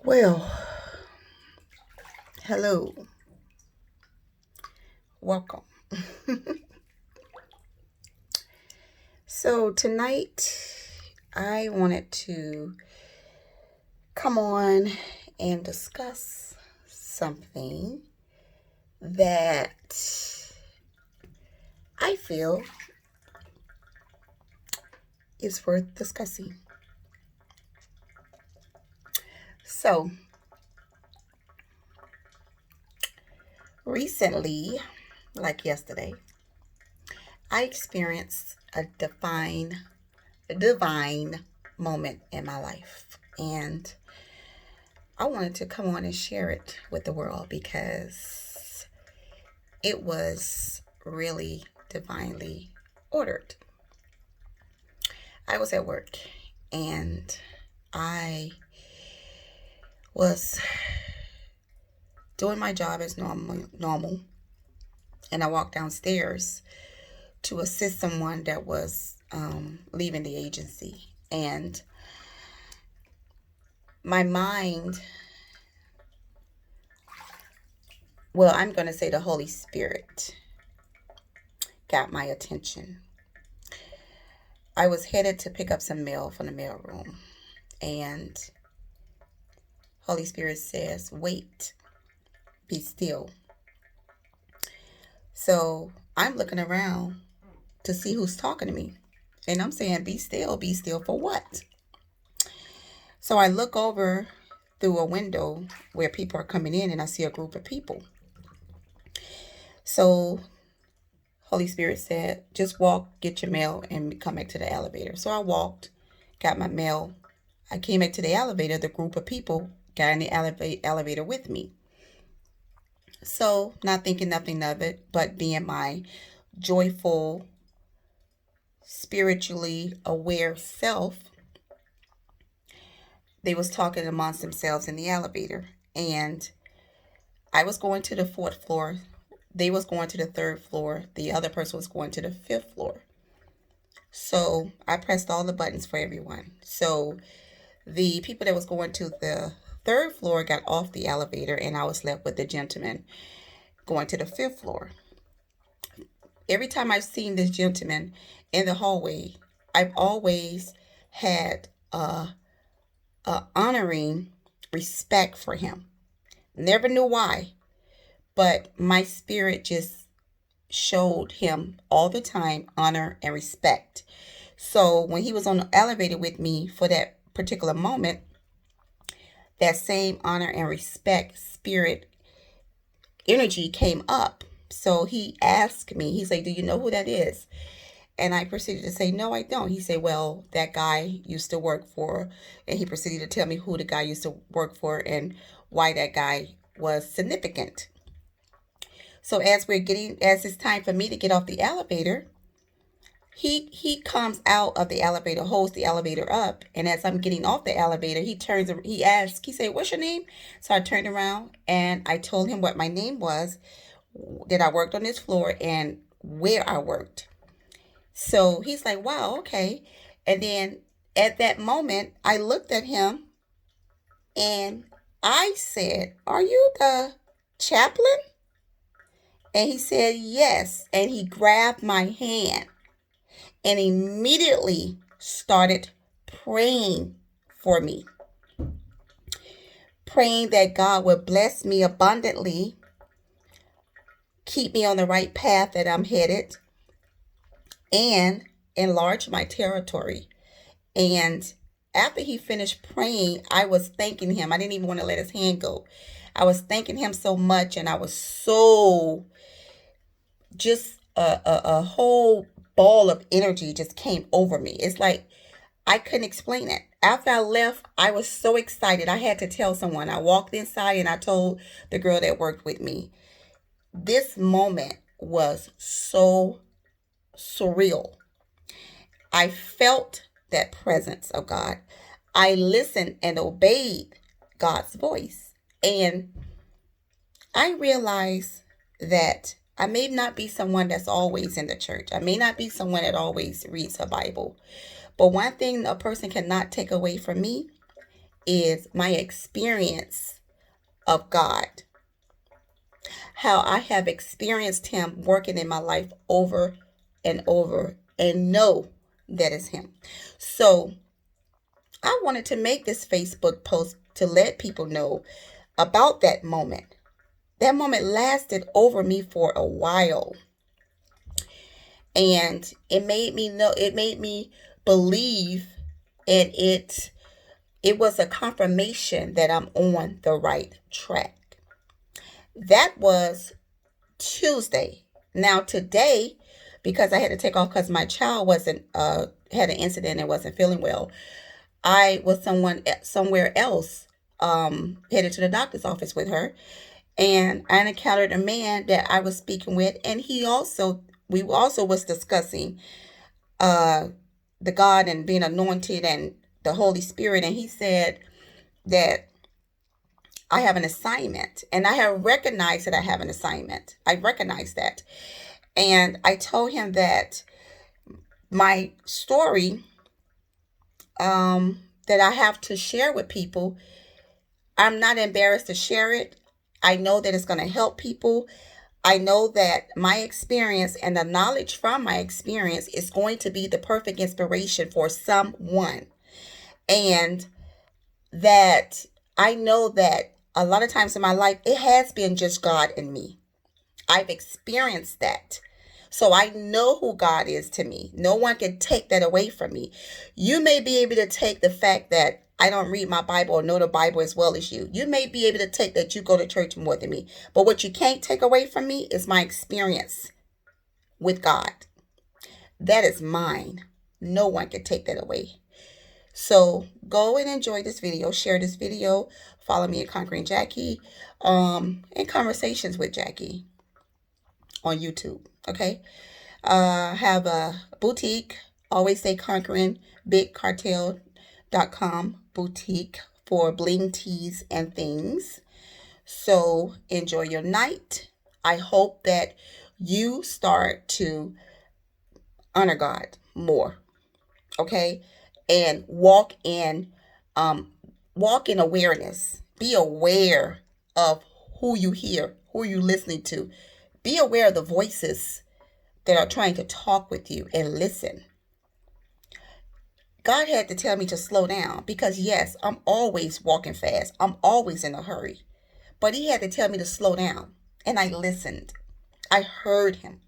Well, hello, welcome. So, tonight I wanted to come on and discuss something that I feel is worth discussing. So, recently, like yesterday, I experienced a divine moment in my life. And I wanted to come on and share it with the world because it was really divinely ordered. I was at work and I was doing my job as normal, and I walked downstairs to assist someone that was leaving the agency. And my mind, well, I'm going to say the Holy Spirit got my attention. I was headed to pick up some mail from the mailroom, and Holy Spirit says, "Wait, be still." So I'm looking around to see who's talking to me. And I'm saying, be still for what? So I look over through a window where people are coming in, and I see a group of people. So Holy Spirit said, just walk, get your mail, and come back to the elevator. So I walked, got my mail. I came back to the elevator. The group of people got in the elevator with me. So not thinking nothing of it, but being my joyful, spiritually aware self, they was talking amongst themselves in the elevator. And I was going to the fourth floor. They was going to the third floor. The other person was going to the fifth floor. So I pressed all the buttons for everyone. So the people that was going to the third floor got off the elevator, and I was left with the gentleman going to the fifth floor. Every time I've seen this gentleman in the hallway, I've always had a honoring respect for him. Never knew why, but my spirit just showed him all the time honor and respect. So when he was on the elevator with me for that particular moment, that same honor and respect spirit energy came up. So he asked me, he said, "Do you know who that is?" And I proceeded to say, "No, I don't." He said, "Well, that guy used to work for," and he proceeded to tell me who the guy used to work for and why that guy was significant. So as it's time for me to get off the elevator, he comes out of the elevator, holds the elevator up, and as I'm getting off the elevator, he asks, he said, "What's your name?" So I turned around and I told him what my name was, that I worked on this floor, and where I worked. So he's like, "Wow, okay." And then at that moment, I looked at him and I said, "Are you the chaplain?" And he said, "Yes." And he grabbed my hand and immediately started praying for me, praying that God would bless me abundantly, keep me on the right path that I'm headed, and enlarge my territory. And after he finished praying, I was thanking him. I didn't even want to let his hand go. I was thanking him so much, and I was so just a whole ball of energy just came over me. It's like I couldn't explain it. After I left, I was so excited. I had to tell someone. I walked inside and I told the girl that worked with me. This moment was so surreal. I felt that presence of God. I listened and obeyed God's voice. And I realized that I may not be someone that's always in the church. I may not be someone that always reads the Bible. But one thing a person cannot take away from me is my experience of God, how I have experienced Him working in my life over and over and know that is Him. So I wanted to make this Facebook post to let people know about that moment. That moment lasted over me for a while. And it made me believe, and it was a confirmation that I'm on the right track. That was Tuesday. Now today, because I had to take off because my child wasn't had an incident and wasn't feeling well, I was somewhere else, headed to the doctor's office with her, and I encountered a man that I was speaking with, and we also was discussing uh the God and being anointed and the Holy Spirit, and he said that I have an assignment, and I have recognized that I have an assignment. I recognize that. And I told him that my story that I have to share with people, I'm not embarrassed to share it. I know that it's going to help people. I know that my experience and the knowledge from my experience is going to be the perfect inspiration for someone. And that I know that a lot of times in my life, it has been just God and me. I've experienced that. So I know who God is to me. No one can take that away from me. You may be able to take the fact that I don't read my Bible or know the Bible as well as you. You may be able to take that you go to church more than me. But what you can't take away from me is my experience with God. That is mine. No one can take that away. So go and enjoy this video. Share this video. Follow me at Conquering Jackie, and Conversations with Jackie on YouTube. Okay. Have a boutique. Always say Conquering BigCartel.com boutique for bling tees and things. So enjoy your night. I hope that you start to honor God more. Okay. And walk in awareness. Be aware of who you hear, who you listening to. Be aware of the voices that are trying to talk with you, and listen. God had to tell me to slow down because yes, I'm always walking fast. I'm always in a hurry. But he had to tell me to slow down, and I listened. I heard him.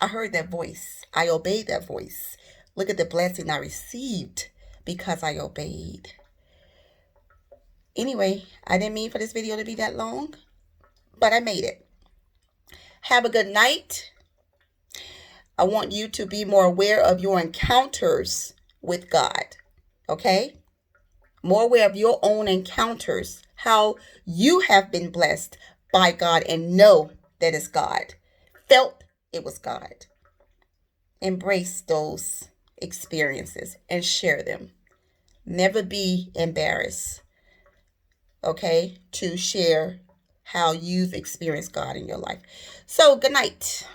I heard that voice. I obeyed that voice. Look at the blessing I received because I obeyed. Anyway, I didn't mean for this video to be that long, but I made it. Have a good night. I want you to be more aware of your encounters with God. Okay? More aware of your own encounters, how you have been blessed by God and know that it's God. Felt it was God. Embrace those experiences and share them. Never be embarrassed, okay, to share how you've experienced God in your life. So good night.